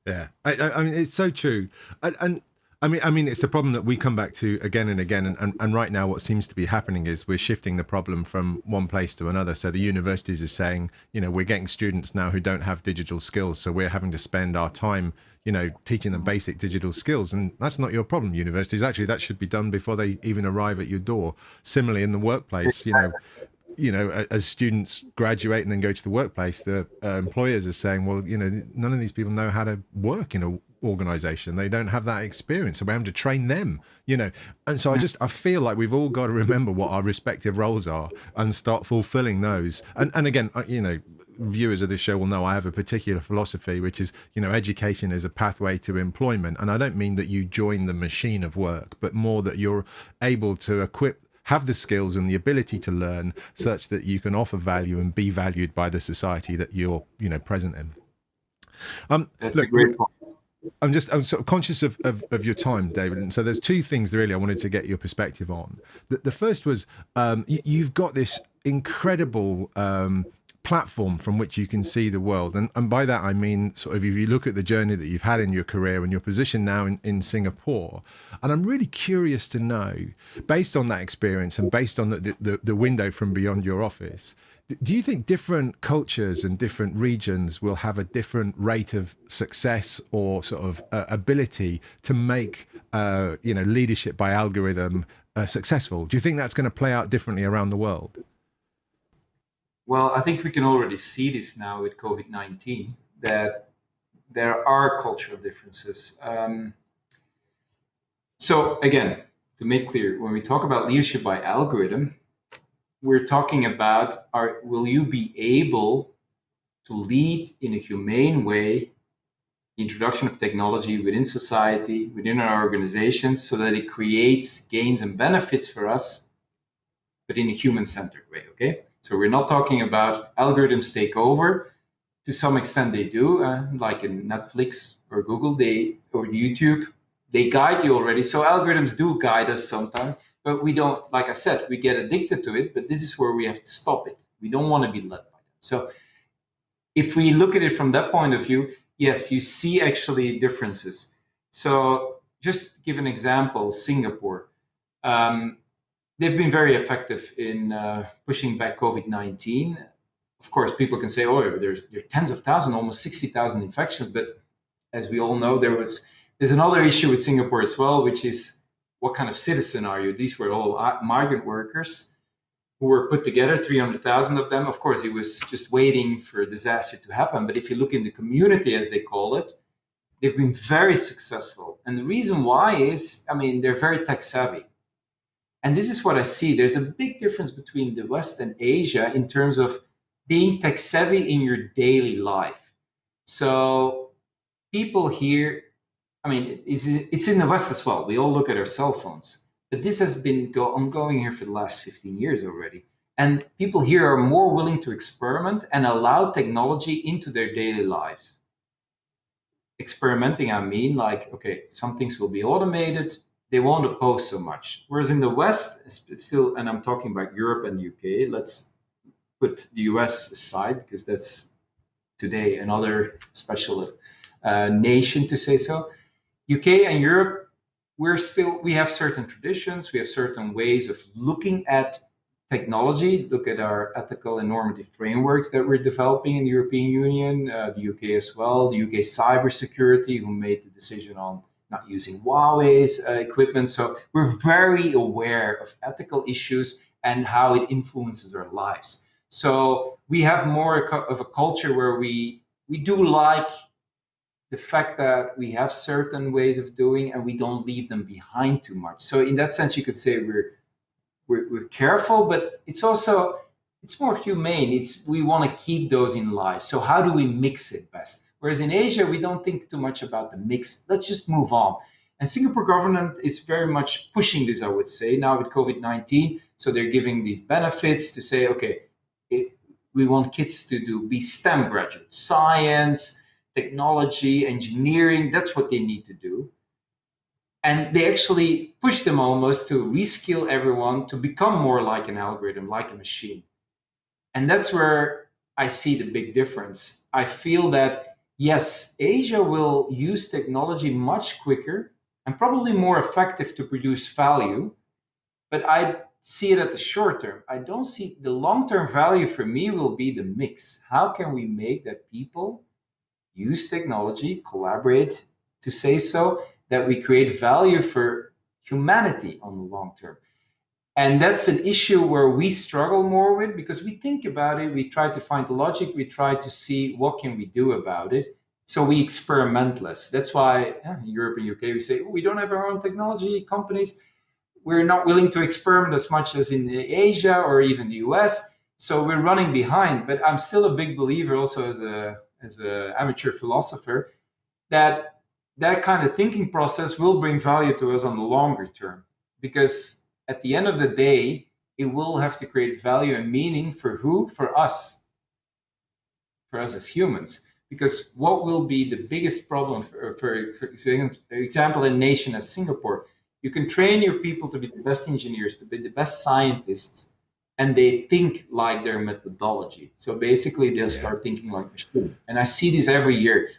Yeah, I mean, it's so true, and I mean, it's a problem that we come back to again and again, and right now, what seems to be happening is we're shifting the problem from one place to another. So the universities are saying, we're getting students now who don't have digital skills, so we're having to spend our time, teaching them basic digital skills, and that's not your problem, universities. Actually, that should be done before they even arrive at your door. Similarly, in the workplace, as students graduate and then go to the workplace, the employers are saying, well, none of these people know how to work in a organization. They don't have that experience, so we're having to train them, you know. And so I feel like we've all got to remember what our respective roles are and start fulfilling those. And again, you know, viewers of this show will know I have a particular philosophy, which is, you know, education is a pathway to employment. And I don't mean that you join the machine of work, but more that you're able to have the skills and the ability to learn such that you can offer value and be valued by the society that you're, you know, present in. That's a great point. I'm sort of conscious of your time, David. And so there's two things really I wanted to get your perspective on. The first was you've got this incredible platform from which you can see the world. And by that, I mean, sort of, if you look at the journey that you've had in your career and your position now in Singapore, and I'm really curious to know, based on that experience and based on the window from beyond your office, do you think different cultures and different regions will have a different rate of success or sort of ability to make, you know, leadership by algorithm successful? Do you think that's going to play out differently around the world? Well, I think we can already see this now with COVID-19, that there are cultural differences. So again, to make clear, when we talk about leadership by algorithm, we're talking about, will you be able to lead in a humane way the introduction of technology within society, within our organizations, so that it creates gains and benefits for us, but in a human-centered way, okay? So we're not talking about algorithms take over. To some extent they do, like in Netflix or Google, or YouTube, they guide you already. So algorithms do guide us sometimes, but we don't, like I said, we get addicted to it, but this is where we have to stop it. We don't want to be led by them. So if we look at it from that point of view, yes, you see actually differences. So just to give an example, Singapore. They've been very effective in pushing back COVID-19. Of course, people can say, oh, there are tens of thousands, almost 60,000 infections. But as we all know, there's another issue with Singapore as well, which is, what kind of citizen are you? These were all migrant workers who were put together, 300,000 of them. Of course, it was just waiting for a disaster to happen. But if you look in the community, as they call it, they've been very successful. And the reason why is, I mean, they're very tech savvy. And this is what I see. There's a big difference between the West and Asia in terms of being tech savvy in your daily life. So people here, I mean, it's in the West as well. We all look at our cell phones. But this has been ongoing here for the last 15 years already. And people here are more willing to experiment and allow technology into their daily lives. Experimenting, I mean, like, okay, some things will be automated. They won't oppose so much. Whereas in the West, still, and I'm talking about Europe and the UK, let's put the US aside because that's today another special nation, to say so. UK and Europe, we have certain traditions, we have certain ways of looking at technology. Look at our ethical and normative frameworks that we're developing in the European Union, the UK as well, the UK cybersecurity, who made the decision on not using Huawei's equipment. So we're very aware of ethical issues and how it influences our lives. So we have more of a culture where we do like the fact that we have certain ways of doing and we don't leave them behind too much. So in that sense, you could say we're careful, but it's more humane. We want to keep those in life. So how do we mix it best? Whereas in Asia, we don't think too much about the mix. Let's just move on. And Singapore government is very much pushing this, I would say, now with COVID-19. So they're giving these benefits to say, okay, we want kids to be STEM graduates, science, technology, engineering. That's what they need to do. And they actually push them almost to reskill everyone to become more like an algorithm, like a machine. And that's where I see the big difference. I feel that, yes, Asia will use technology much quicker and probably more effective to produce value, but I see it at the short term. I don't see the long-term value. For me will be the mix. How can we make that people use technology, collaborate, to say so, that we create value for humanity on the long term? And that's an issue where we struggle more with, because we think about it, we try to find the logic, we try to see what can we do about it. So we experiment less. That's why in Europe and UK we say, oh, we don't have our own technology companies. We're not willing to experiment as much as in Asia or even the US. So we're running behind. But I'm still a big believer, also as a amateur philosopher, that that kind of thinking process will bring value to us on the longer term. Because at the end of the day, it will have to create value and meaning for who? For us as humans. Because what will be the biggest problem for example, a nation as Singapore? You can train your people to be the best engineers, to be the best scientists, and they think like their methodology. So basically, they'll start thinking like machine. And I see this every year.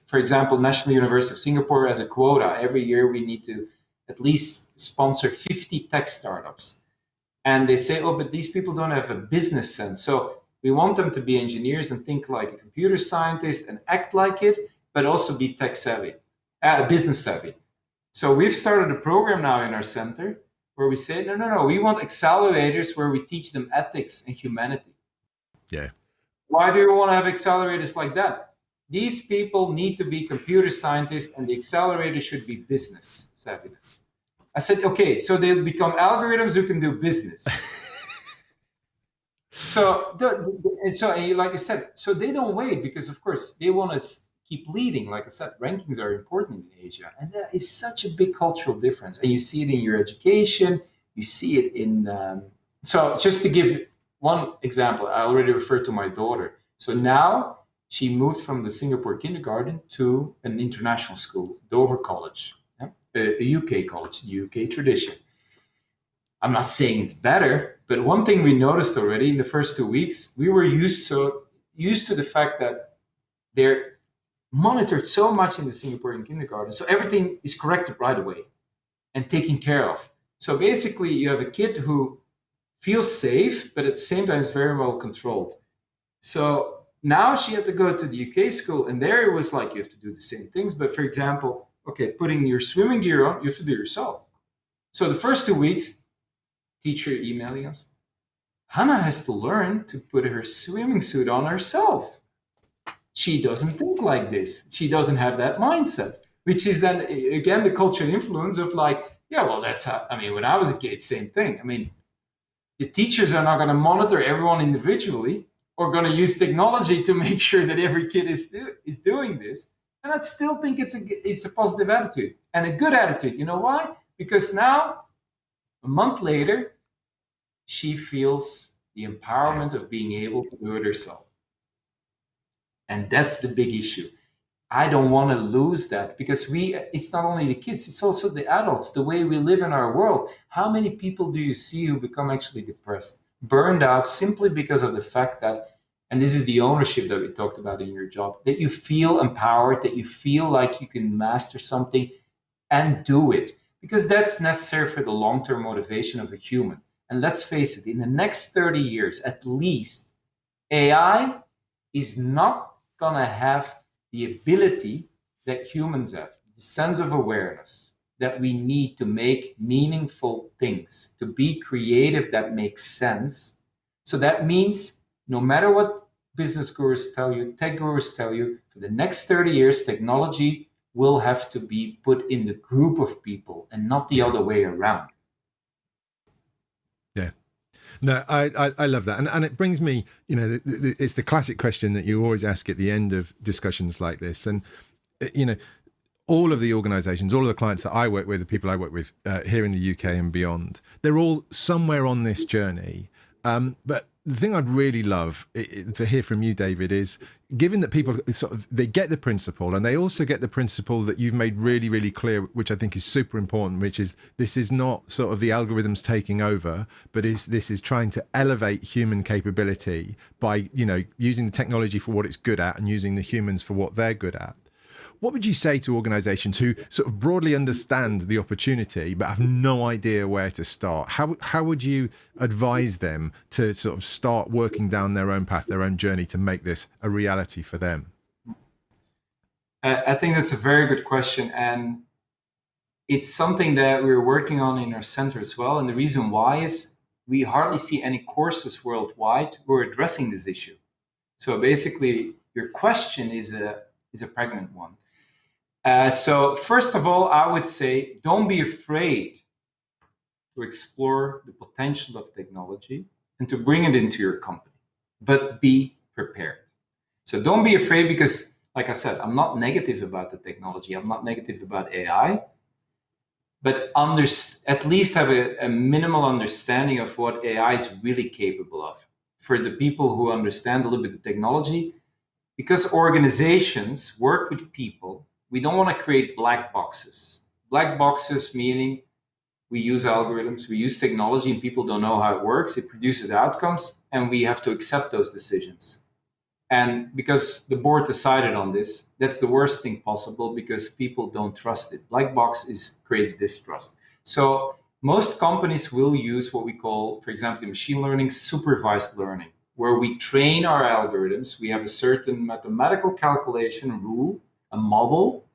For example, National University of Singapore has a quota. Every year, we need to at least sponsor 50 tech startups. And they say, oh, but these people don't have a business sense. So we want them to be engineers and think like a computer scientist and act like it, but also be tech savvy, business savvy. So we've started a program now in our center where we say, no, we want accelerators where we teach them ethics and humanity. Yeah. Why do you want to have accelerators like that? These people need to be computer scientists, and the accelerator should be business savviness. I said, okay, so they'll become algorithms who can do business. So, like I said, so they don't wait because, of course, they want to keep leading. Like I said, rankings are important in Asia, and that is such a big cultural difference. And you see it in your education. You see it in. So, just to give one example, I already referred to my daughter. So now she moved from the Singapore kindergarten to an international school, Dover College, a UK college, the UK tradition. I'm not saying it's better, but one thing we noticed already in the first 2 weeks, we were used to the fact that they're monitored so much in the Singaporean kindergarten. So everything is corrected right away and taken care of. So basically, you have a kid who feels safe, but at the same time is very well controlled. So now she had to go to the UK school, and there it was like you have to do the same things. But for example, okay, putting your swimming gear on, you have to do it yourself. So the first 2 weeks, teacher emailing us, Hannah has to learn to put her swimming suit on herself. She doesn't think like this. She doesn't have that mindset, which is then, again, the cultural influence of like, yeah, well, that's how, I mean, when I was a kid, same thing. I mean, the teachers are not going to monitor everyone individually or going to use technology to make sure that every kid is doing this. And I still think it's a positive attitude and a good attitude. You know why? Because now, a month later, she feels the empowerment of being able to do it herself. And that's the big issue. I don't want to lose that because it's not only the kids, it's also the adults, the way we live in our world. How many people do you see who become actually depressed, burned out simply because of the fact that, and this is the ownership that we talked about in your job, that you feel empowered, that you feel like you can master something and do it, because that's necessary for the long-term motivation of a human. And let's face it, in the next 30 years, at least, AI is not going to have the ability that humans have, the sense of awareness that we need to make meaningful things, to be creative that makes sense. So that means no matter what business gurus tell you, tech gurus tell you, for the next 30 years, technology will have to be put in the group of people and not the other way around. Yeah. No, I love that. And it brings me, it's the classic question that you always ask at the end of discussions like this. And, all of the organizations, all of the clients that I work with, the people I work with here in the UK and beyond, they're all somewhere on this journey. But the thing I'd really love to hear from you, David, is given that people they get the principle and they also get the principle that you've made really, really clear, which I think is super important, which is this is not sort of the algorithms taking over, but this is trying to elevate human capability by, using the technology for what it's good at and using the humans for what they're good at. What would you say to organizations who sort of broadly understand the opportunity but have no idea where to start? How would you advise them to sort of start working down their own path, their own journey to make this a reality for them? I think that's a very good question. And it's something that we're working on in our center as well. And the reason why is we hardly see any courses worldwide who are addressing this issue. So basically, your question is is a pregnant one. So first of all, I would say don't be afraid to explore the potential of technology and to bring it into your company, but be prepared. So don't be afraid because, like I said, I'm not negative about the technology. I'm not negative about AI, but at least have a minimal understanding of what AI is really capable of. For the people who understand a little bit of technology, because organizations work with people, we don't want to create black boxes. Black boxes meaning we use algorithms, we use technology, and people don't know how it works. It produces outcomes, and we have to accept those decisions. And because the board decided on this, that's the worst thing possible because people don't trust it. Black box creates distrust. So most companies will use what we call, for example, in machine learning, supervised learning, where we train our algorithms. We have a certain mathematical calculation rule, a model,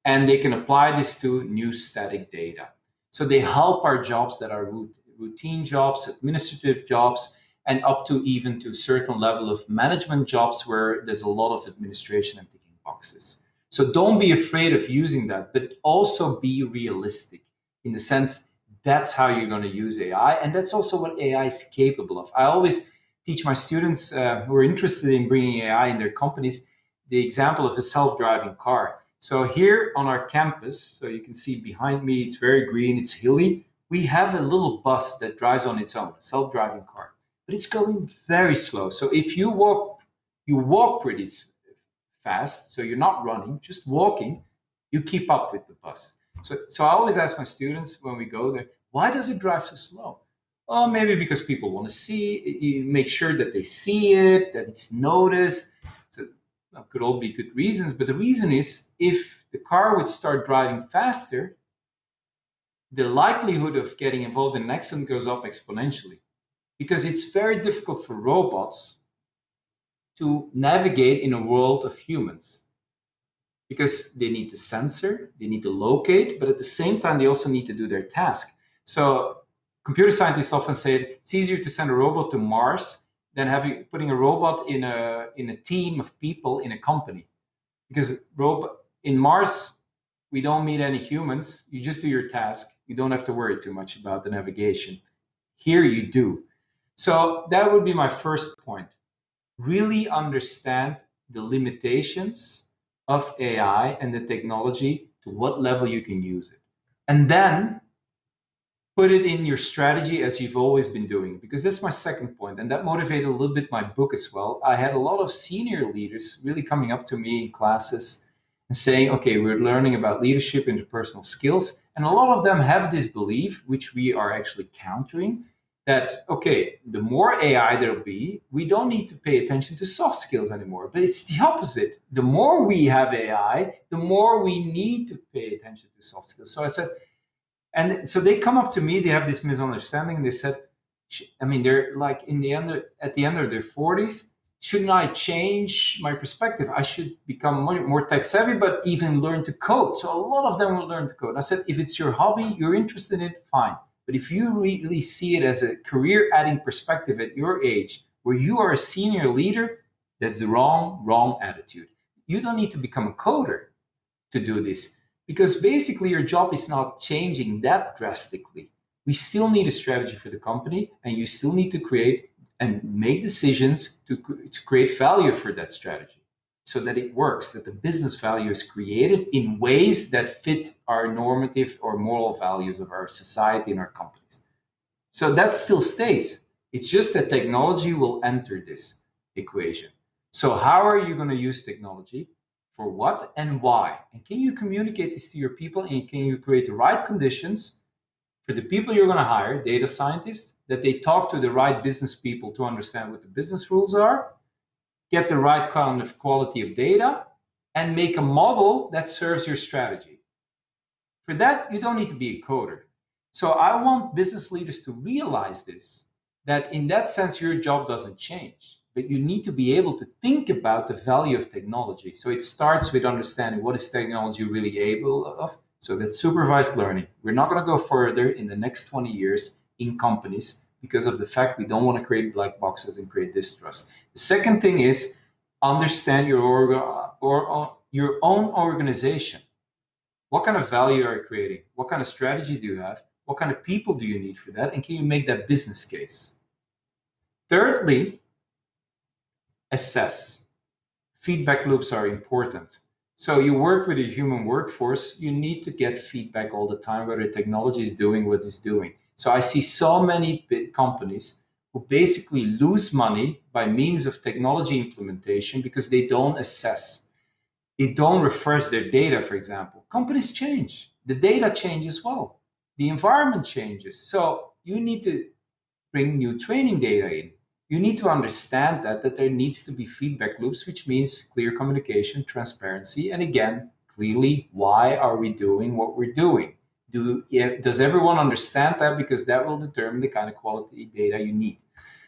and they can apply this to new static data. So they help our jobs that are routine jobs, administrative jobs, and up to even to a certain level of management jobs where there's a lot of administration and ticking boxes. So don't be afraid of using that, but also be realistic in the sense that's how you're going to use AI. And that's also what AI is capable of. I always teach my students who are interested in bringing AI in their companies the example of a self-driving car. So here on our campus, so you can see behind me, it's very green, it's hilly. We have a little bus that drives on its own, a self-driving car, but it's going very slow. So if you walk pretty fast, so you're not running, just walking, you keep up with the bus. So I always ask my students when we go there, why does it drive so slow? Oh, maybe because people want to see, you make sure that they see it, that it's noticed. So that could all be good reasons, but the reason is if the car would start driving faster, the likelihood of getting involved in an accident goes up exponentially because it's very difficult for robots to navigate in a world of humans because they need to censor, they need to locate, but at the same time, they also need to do their task. So computer scientists often say it's easier to send a robot to Mars than putting a robot in a team of people in a company. Because in Mars, we don't meet any humans. You just do your task. You don't have to worry too much about the navigation. Here you do. So that would be my first point. Really understand the limitations of AI and the technology to what level you can use it. And then put it in your strategy as you've always been doing, because that's my second point, and that motivated a little bit my book as well. I had a lot of senior leaders really coming up to me in classes and saying, okay, we're learning about leadership, interpersonal skills, and a lot of them have this belief, which we are actually countering, that, okay, the more AI there'll be, we don't need to pay attention to soft skills anymore. But it's the opposite. The more we have AI, the more we need to pay attention to soft skills. So I said, and so they come up to me, they have this misunderstanding, and they said, I mean, they're like at the end of their 40s, shouldn't I change my perspective? I should become more tech savvy, but even learn to code. So a lot of them will learn to code. And I said, if it's your hobby, you're interested in it, fine. But if you really see it as a career adding perspective at your age, where you are a senior leader, that's the wrong attitude. You don't need to become a coder to do this. Because basically your job is not changing that drastically. We still need a strategy for the company, and you still need to create and make decisions to create value for that strategy so that it works, that the business value is created in ways that fit our normative or moral values of our society and our companies. So that still stays. It's just that technology will enter this equation. So how are you going to use technology? For what and why? And can you communicate this to your people? And can you create the right conditions for the people you're going to hire, data scientists, that they talk to the right business people to understand what the business rules are, get the right kind of quality of data, and make a model that serves your strategy. For that, you don't need to be a coder. So I want business leaders to realize this, that in that sense, your job doesn't change. But you need to be able to think about the value of technology. So it starts with understanding what is technology really able of. So that's supervised learning. We're not going to go further in the next 20 years in companies because of the fact we don't want to create black boxes and create distrust. The second thing is understand your or your own organization. What kind of value are you creating? What kind of strategy do you have? What kind of people do you need for that? And can you make that business case? Thirdly, assess. Feedback loops are important. So you work with a human workforce, you need to get feedback all the time, whether technology is doing what it's doing. So I see so many big companies who basically lose money by means of technology implementation because they don't assess. They don't refresh their data, for example. Companies change. The data changes as well. The environment changes. So you need to bring new training data in. You need to understand that there needs to be feedback loops, which means clear communication, transparency, and again, clearly, why are we doing what we're doing? Does everyone understand that? Because that will determine the kind of quality data you need.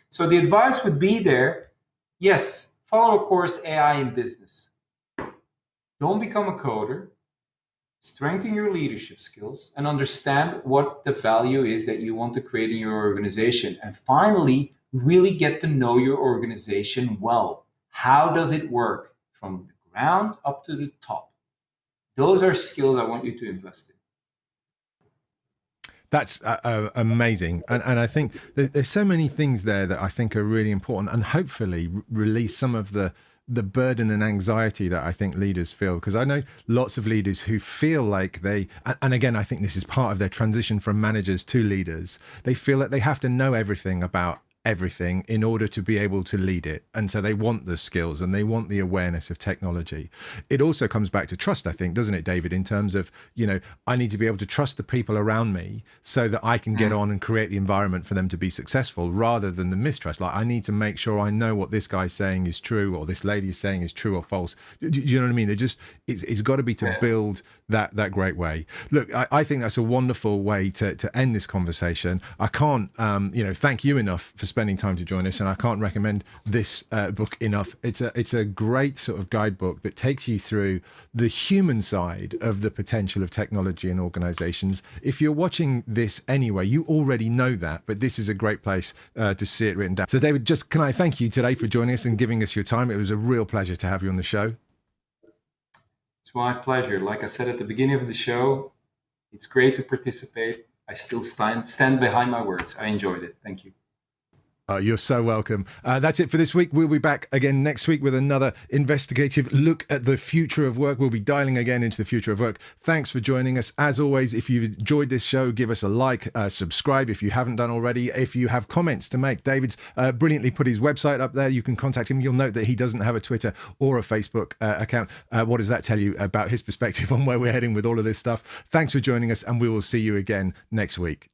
So the advice would be there, yes, follow a course AI in business. Don't become a coder. Strengthen your leadership skills and understand what the value is that you want to create in your organization. And finally, really get to know your organization well. How does it work from the ground up to the top? Those are skills I want you to invest in. That's amazing. And I think there's so many things there that I think are really important, and hopefully release some of the burden and anxiety that I think leaders feel. Because I know lots of leaders who feel like and again, I think this is part of their transition from managers to leaders. They feel that they have to know everything about everything in order to be able to lead it. And so they want the skills and they want the awareness of technology. It also comes back to trust, I think, doesn't it, David, in terms of, I need to be able to trust the people around me so that I can get on and create the environment for them to be successful, rather than the mistrust. Like, I need to make sure I know what this guy's saying is true or this lady is saying is true or false. Do you know what I mean? It's got to be to build that great way. Look, I think that's a wonderful way to end this conversation. I can't, thank you enough for spending time to join us, and I can't recommend this book enough. It's a great sort of guidebook that takes you through the human side of the potential of technology in organizations. If you're watching this anyway, you already know that, but this is a great place to see it written down. So David, just can I thank you today for joining us and giving us your time. It was a real pleasure to have you on the show. It's my pleasure. Like I said at the beginning of the show, it's great to participate. I still stand behind my words. I enjoyed it. Thank you. You're so welcome. That's it for this week. We'll be back again next week with another investigative look at the future of work. We'll be dialing again into the future of work. Thanks for joining us. As always, if you've enjoyed this show, give us a like, subscribe if you haven't done already. If you have comments to make, David's brilliantly put his website up there. You can contact him. You'll note that he doesn't have a Twitter or a Facebook account. What does that tell you about his perspective on where we're heading with all of this stuff? Thanks for joining us, and we will see you again next week.